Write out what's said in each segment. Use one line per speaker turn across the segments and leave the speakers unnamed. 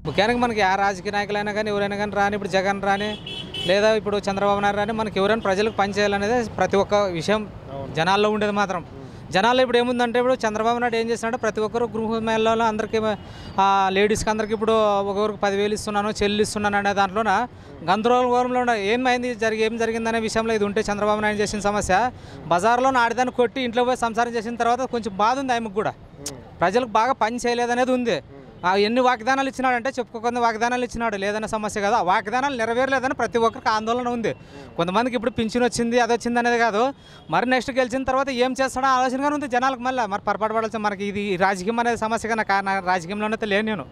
ముఖ్యంగా మనకి ఆ రాజకీయ నాయకులైనా కానీ ఎవరైనా కానీ రాని, ఇప్పుడు జగన్ రాని లేదా ఇప్పుడు చంద్రబాబు నాయుడు రాని, మనకి ఎవరైనా ప్రజలకు పనిచేయాలనేది ప్రతి ఒక్క విషయం జనాల్లో ఉండేది మాత్రం. జనాల్లో ఇప్పుడు ఏముందంటే, ఇప్పుడు చంద్రబాబు నాయుడు ఏం చేస్తున్నాడంటే ప్రతి ఒక్కరు గృహ మహిళల్లో అందరికీ లేడీస్కి అందరికీ ఇప్పుడు ఒకరికి 10,000 ఇస్తున్నాను, చెల్లి ఇస్తున్నాను అనే దాంట్లోన గందరగోళంలో ఏమైంది ఏం జరిగిందనే విషయంలో ఇది ఉంటే చంద్రబాబు నాయుడు చేసిన సమస్య బజార్లో ఆడదాన్ని కొట్టి ఇంట్లో పోయి సంసారం చేసిన తర్వాత కొంచెం బాధ ఉంది ఆయనకు కూడా. ప్రజలకు బాగా పని చేయలేదనేది ఉంది. ఎన్ని వాగ్దానాలు ఇచ్చినాడంటే చెప్పుకోకుండా వాగ్దానాలు ఇచ్చినాడు, లేదనే సమస్య కాదు. ఆ వాగ్దానాలు నెరవేరలేదని ప్రతి ఒక్కరికి ఆందోళన ఉంది. కొంతమందికి ఇప్పుడు పింఛన్ వచ్చింది, అది వచ్చింది అనేది కాదు, మరి నెక్స్ట్ గెలిచిన తర్వాత ఏం చేస్తాడో ఆలోచనగానే ఉంది జనాలకు. మళ్ళీ మరి పొరపాటు పడాల్సి మనకి ఇది రాజకీయం అనేది సమస్య కానీ నా రాజకీయంలోనైతే లేను నేను.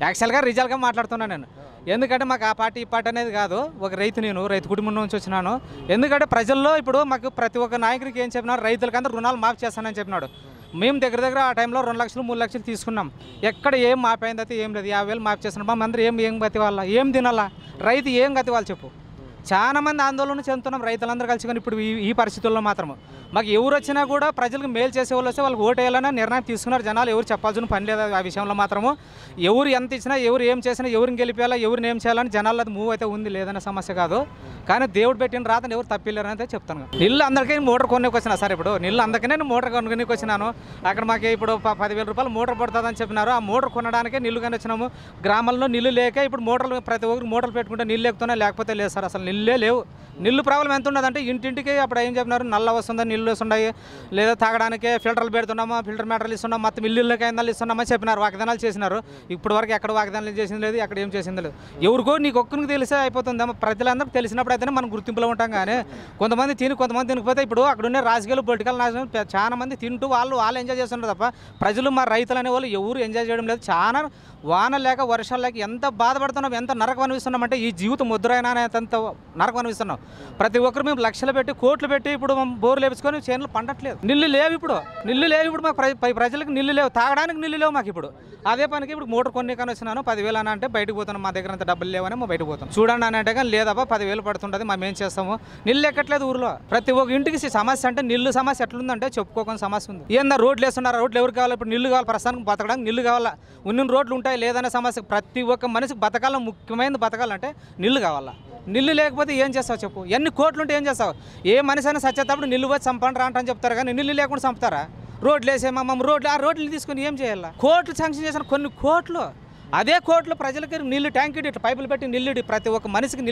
యాక్చువల్గా రిజల్ట్గా మాట్లాడుతున్నాను నేను. ఎందుకంటే మాకు ఆ పార్టీ ఈ పార్టీ అనేది కాదు. ఒక రైతు, నేను రైతు కుటుంబం నుంచి వచ్చినాను. ఎందుకంటే ప్రజల్లో ఇప్పుడు మాకు ప్రతి ఒక్క నాయకుడికి ఏం చెప్పినారు, రైతులకంతా రుణాలు మాఫ్ చేస్తానని చెప్పినాడు. మేము దగ్గర ఆ టైంలో 2 లక్షలు 3 లక్షలు తీసుకున్నాం. ఎక్కడ ఏం మాపైంది అయితే ఏం లేదు. 50,000 మాఫ్ చేస్తున్నాం. మా అందరూ ఏం గతి వాళ్ళ, ఏం తినాలా, రైతు ఏం గతి వాళ్ళు చెప్పు. చాలా మంది ఆందోళన చెందుతున్నాం రైతులందరూ కలిసి. కానీ ఇప్పుడు ఈ పరిస్థితుల్లో మాత్రం మాకు ఎవరు వచ్చినా కూడా ప్రజలకు మేలు చేసే వాళ్ళు వస్తే వాళ్ళకి ఓటు వేయాలనే నిర్ణయం తీసుకున్నారు జనాలు. ఎవరు చెప్పాల్సిన పని లేదు ఆ విషయంలో మాత్రము. ఎవరు ఎంత ఇచ్చినా, ఎవరు ఏం చేసినా, ఎవరిని గెలిపేయాలా, ఎవరిని ఏం చేయాలని జనాలు అది మూవ్ అయితే ఉంది, లేదనే సమస్య కాదు. కానీ దేవుడు పెట్టిన రాతను ఎవరు తప్పిలేరని అయితే చెప్తాను. నీళ్ళు అందరికీ మోటార్ కొనేకి వచ్చినా సార్. ఇప్పుడు నీళ్ళు అందరికీ నేను మోటార్ కొనుక్కొనికి వచ్చినాను. అక్కడ మాకు ఇప్పుడు 10,000 రూపాయలు మోటార్ పడుతుందని చెప్పినారు. ఆ మోటార్ కొనడానికే నీళ్ళు కానీ వచ్చినాము. గ్రామాల్లో నీళ్ళు లేక ఇప్పుడు మోటార్లు ప్రతి ఒక్కరికి మోటార్లు పెట్టుకుంటే నీళ్ళు ఎక్కుతున్నాయి, లేకపోతే లేదు సార్. అసలు నీళ్ళే లేవు. నీళ్ళు ప్రాబ్లం ఎంత ఉండదంటే ఇంటింటికి అప్పుడు ఏం చెప్పినారు, నల్ల వస్తుందని నీళ్ళు వస్తున్నాయి, లేదా తాగడానికి ఫిల్టర్లు పెడుతున్నామా, ఫిల్టర్ మెటీరియల్ ఇస్తున్నాం, మొత్తం ఇల్లుకి ఐందాలు ఇస్తున్నామని చెప్పినారు. వాగ్దానాలు చేసినారు. ఇప్పటి వరకు ఎక్కడ వాగ్దానాలు చేసింది లేదు, ఎక్కడ ఏం చేసింది లేదు. ఎవరికో నీకు ఒక్కరికి తెలిసే అయిపోతుంది. ప్రజలందరికీ తెలిసినప్పుడు అయితేనే మనం గుర్తింపులో ఉంటాం. కానీ కొంతమంది కొంతమంది తినకపోతే ఇప్పుడు అక్కడ ఉన్న రాజకీయాలు పొలిటికల్ నాశనం చాలా మంది తింటూ వాళ్ళు ఎంజాయ్ చేస్తున్నారు తప్ప ప్రజలు మా రైతులు అనే వాళ్ళు ఎవరు ఎంజాయ్ చేయడం లేదు. చాలా వాన లేక వర్షాలు లేక ఎంత బాధపడుతున్నాం, ఎంత నరకం అనిపిస్తున్నామంటే ఈ జీవితం ముద్రైనా అనేంత నరకం అనిపిస్తున్నాం. ప్రతి ఒక్కరు మేము లక్షలు పెట్టి కోట్లు పెట్టి ఇప్పుడు బోర్లు వేపించుకొని చేనులు పండట్లేదు. నీళ్ళు లేవు ఇప్పుడు. మాకు ప్రజలకు నీళ్ళు లేవు, తాగడానికి నీళ్ళు లేవు మాకు ఇప్పుడు. అదే పనికి ఇప్పుడు మోటార్ కొన్నికని వచ్చినాను. 10,000 అని అంటే బయటకు పోతాను, మా దగ్గర అంత డబ్బులు లేవని మేము బయటకు పోతాం. చూడండి అని అంటే కానీ లేదబ్బా 10,000 పడుతుంటుంది, మేము ఏం చేస్తాము. నీళ్ళు ఎక్కట్లేదు ఊరిలో. ప్రతి ఒక్క ఇంటికి సమస్య అంటే నీళ్ళు సమస్య ఎట్లుందంటే చెప్పుకోకుండా సమస్య ఉంది. ఏందా రోడ్లు వేస్తున్నారు, రోడ్లు ఎవరు కావాలి, ఇప్పుడు నీళ్ళు కావాలి, ప్రస్తుతానికి బతకడానికి నీళ్ళు కావాలా. ఉన్న రోడ్లు ఉంటాయి లేదనే సమస్య. ప్రతి ఒక్క మనిషికి బతకాలం, ముఖ్యమైనది బతకాలంటే నీళ్ళు కావాలా. నీళ్ళు లేకపోతే ఏం చేస్తావు చెప్పు. ఎన్ని కోట్లు ఉంటే ఏం చేస్తావు. ఏ మనిషి అయినా సచ్చేటప్పుడు నీళ్ళు వచ్చి చంపండి రా అని చెప్తారు, కానీ నీళ్ళు లేకుండా చంపుతారా. రోడ్లు వేసే రోడ్లు తీసుకొని ఏం చేయాలా. కోట్లు శాంక్షన్ చేసిన కొన్ని కోట్లు, అదే కోట్లు ప్రజలకి నీళ్ళు ట్యాంక్ ఇట్లా పైపులు పెట్టి నీళ్ళుడి. ప్రతి ఒక్క మనిషికి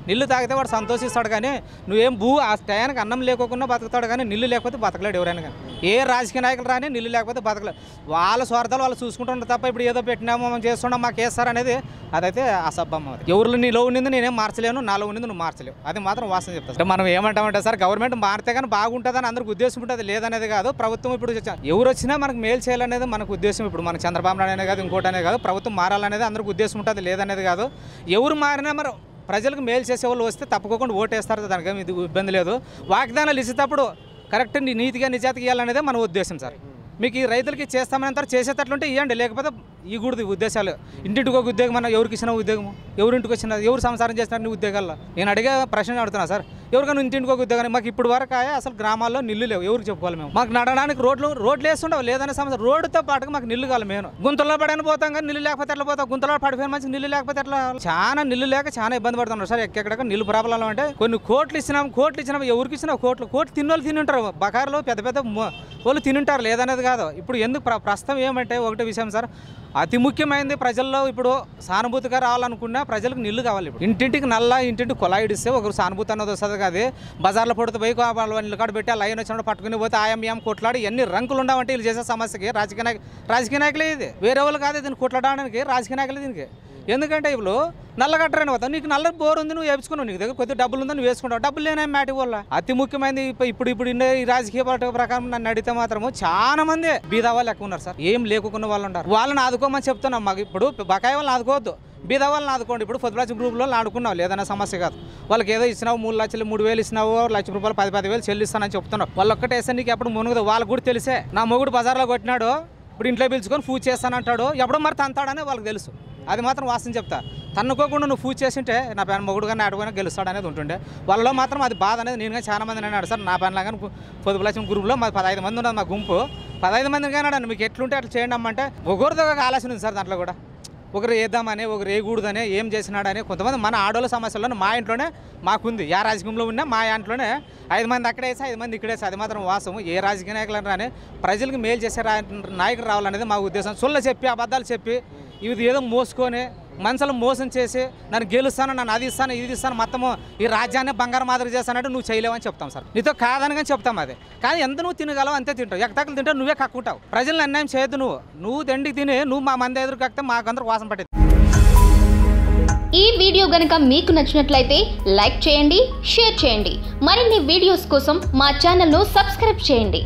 నీళ్ళు తాగితే వాడు సంతోషిస్తాడు. కానీ నువ్వేం ఆ టయానికి అన్నం లేకోకుండా బతుకుతాడు, కానీ నీళ్ళు లేకపోతే బతకలేడు ఎవరైనా. కానీ ఏ రాజకీయ నాయకులు రాని నీళ్ళు లేకపోతే బతకలేదు. వాళ్ళ స్వార్థాలు వాళ్ళు చూసుకుంటున్నారు తప్ప ఇప్పుడు ఏదో పెట్టినామో మనం చేస్తున్నాం మాకు వేస్తారు అనేది అదైతే అసభ్యం. ఎవరు నీలో ఉండింది నేనేం మార్చలేను, నాలో ఉండింది నువ్వు మార్చలేవు. అది మాత్రం వాస్తవం చెప్తాను. మనం ఏమంటామంటే సార్, గవర్నమెంట్ మారితే కానీ బాగుంటుందని అందరికి ఉద్దేశం ఉంటుంది, లేదనేది కాదు. ప్రభుత్వం ఇప్పుడు ఎవరు వచ్చినా మనకు మేలు చేయాలనేది మనకు ఉద్దేశం. ఇప్పుడు మన చంద్రబాబు నాయుడు అనే కాదు, ఇంకోటనే కాదు, ప్రభుత్వం మారాలనేది అందరికి ఉద్దేశం ఉంటుంది, లేదనేది కాదు. ఎవరు మారినా మరి ప్రజలకు మేలు చేసే వాళ్ళు వస్తే తప్పకుండా ఓటేస్తారు, దానికి ఏమి ఇబ్బంది లేదు. వాగ్దానాలు ఇచ్చేటప్పుడు కరెక్ట్ నీతిగా నిజాతిగా ఇవ్వాలనేదే మన ఉద్దేశం సార్. మీకు ఈ రైతులకి చేస్తామని చేసేటట్లుంటే ఇవ్వండి, లేకపోతే ఈ కూడదు ఉద్దేశాలు. ఇంటింటికి ఒక ఉద్యోగం అన్న ఎవరికి ఇచ్చిన ఉద్యోగం, ఎవరింటికి వచ్చిన ఎవరు సంసారం చేస్తున్నారు నీ ఉద్యోగాల్లో. నేను అడిగే ప్రశ్న అడుగుతున్నా సార్. ఎవరికైనా ఇంటింటికి ఒక ఉద్యోగాన్ని మాకు ఇప్పుడు వరకు అసలు గ్రామాల్లో నీళ్ళు లేవు, ఎవరికి చెప్పుకోవాలి మేము. మాకు నడడానికి రోడ్లు వేస్తుండవు, లేదనే సమస్య. రోడ్డుతో పాటుగా మాకు నీళ్ళు కావాలి. మేము గుంతల్లో పడని పోతాం, కానీ నీళ్ళు లేకపోతే ఎట్లా పోతాం. గుంతలో పడిపోయిన మంచి నీళ్ళు లేకపోతే ఎట్లా. చాలా నీళ్ళు లేక చాలా ఇబ్బంది పడుతున్నారు సార్. ఎక్కడెక్కడ నీళ్ళు ప్రాబ్లం అంటే కొన్ని కోట్లు ఇచ్చినాం ఎవరికి ఇచ్చినా కోట్లు తిన్నోళ్ళు తినుంటారు. బకారులు పెద్ద వాళ్ళు తినుంటారు, లేదనేది కాదు. ఇప్పుడు ఎందుకు ప్రస్తుతం ఏమంటే ఒకటే విషయం సార్, అతి ముఖ్యమైనది ప్రజల్లో ఇప్పుడు సానుభూతిగా రావాలనుకున్నా ప్రజలకు నీళ్లు కావాలి. ఇప్పుడు ఇంటింటికి కుళాయి ఇస్తే ఒకరు సానుభూతి అన్నది వస్తుంది కాదు. బజార్లో పడితే పోయి వాళ్ళ ఇల్లు కాడ పెట్టి ఆ లైన్ వచ్చినప్పుడు పట్టుకుని పోతే ఆయం కొట్లాడి ఎన్ని రంకులు ఉండవంటే వీళ్ళు చేసే సమస్యకి రాజకీయ నాయకులే ఇది, వేరే వాళ్ళు కాదు. దీన్ని కొట్లాడడానికి రాజకీయ నాయకులే దీనికి. ఎందుకంటే ఇప్పుడు నల్ల కట్టరని పోతావు, నీకు నల్ల బోర్ ఉంది, నువ్వు వేసుకున్నావు, నీకు దగ్గర కొద్దిగా డబ్బులు ఉందని నువ్వు వేసుకుంటావు. డబ్బులు లేని మ్యాటి వల్ల అతి ముఖ్యమైనది ఇప్పుడు ఈ రాజకీయ పార్టీ ప్రకారం నన్ను అడిగితే మాత్రము చాలా మంది బీదా వాళ్ళు ఎక్కువ ఉన్నారు సార్. ఏం లేకున్న వాళ్ళు ఉన్నారు. వాళ్ళని ఆదుకోమని చెప్తున్నాం. మాకు ఇప్పుడు బకాయి వాళ్ళని ఆదుకోవద్దు, బీదా వాళ్ళని ఆదుకోండి. ఇప్పుడు పొద్దురాజు గ్రూప్లో ఆడుకున్నావు, లేదన్న సమస్య కాదు. వాళ్ళకి ఏదో ఇచ్చినావు, 3 లక్షలు 3,000 ఇచ్చినావు, ₹1,00,000 10,000 చెల్లిస్తానని చెప్తున్నావు. వాళ్ళు ఒక్కటేస్తే నీకు ఎప్పుడు మునుగదు. వాళ్ళకు కూడా తెలిసే, నా మొగుడు బజార్లో కొట్టినాడు, ఇప్పుడు ఇంట్లో పిలుచుకొని పూజ చేస్తానంటాడు, ఎప్పుడో మరి తంతాడని వాళ్ళకి తెలుసు. అది మాత్రం వాస్తవం చెప్తా. తన్నుకోకుండా నువ్వు పూజ చేసింటే నా పైన మొగుడు కానీ ఆడుకొని గెలుస్తాడు అనేది ఉంటుండే. వాళ్ళలో మాత్రం అది బాధ అనేది. నేను కానీ చాలా మంది అన్నాడు సార్, నా పైన కానీ పొదుపులక్ష్మి గ్రూప్లో మాది 15 మంది ఉన్నది మా గుంపు. 15 మందిని కానీ మీకు ఎట్లుంటే అట్లా చేయండి అమ్మంటే ఒకరితో ఒక ఆలోచన ఉంది సార్. దాంట్లో కూడా ఒకరు వేద్దామని ఒకరు వేయకూడదని ఏం చేసినాడని కొంతమంది మన ఆడోళ్ళ సమస్యలను మా ఇంట్లోనే మాకుంది. ఏ రాజకీయంలో ఉన్నా మా ఇంట్లోనే 5 మంది అక్కడ వేసి 5 మంది ఇక్కడ వేసి అది మాత్రం వాస్తవం. ఏ రాజకీయ నాయకులను రాని ప్రజలకు మేలు చేసే నాయకులు రావాలనేది మా ఉద్దేశం. సొల్ల చెప్పి అబద్ధాలు చెప్పి ఇది ఏదో మోసుకొని మనుషులు మోసం చేసి నన్ను గెలుస్తాను, నన్ను అది ఇస్తాను, ఇది ఇస్తాను, మొత్తము ఈ రాజ్యాన్ని బంగారం మాదిరి చేస్తానంటే నువ్వు చేయలేవని చెప్తాం సార్. నీతో కాదని కానీ చెప్తాం. అది కానీ ఎంత నువ్వు తినగలవు అంతే తింటావు. ఎక్కతక్కలు తింటావు, నువ్వే కక్కుంటావు. ప్రజలను అన్యాయం చేయొద్దు. నువ్వు తిండికి తిని నువ్వు మా మంది ఎదురు కక్కితే మాకందరూ వాసన పట్టేది.
ఈ వీడియో గనుక మీకు నచ్చినట్లయితే లైక్ చేయండి, షేర్ చేయండి. మరిన్ని వీడియోస్ కోసం మా ఛానల్ను సబ్స్క్రైబ్ చేయండి.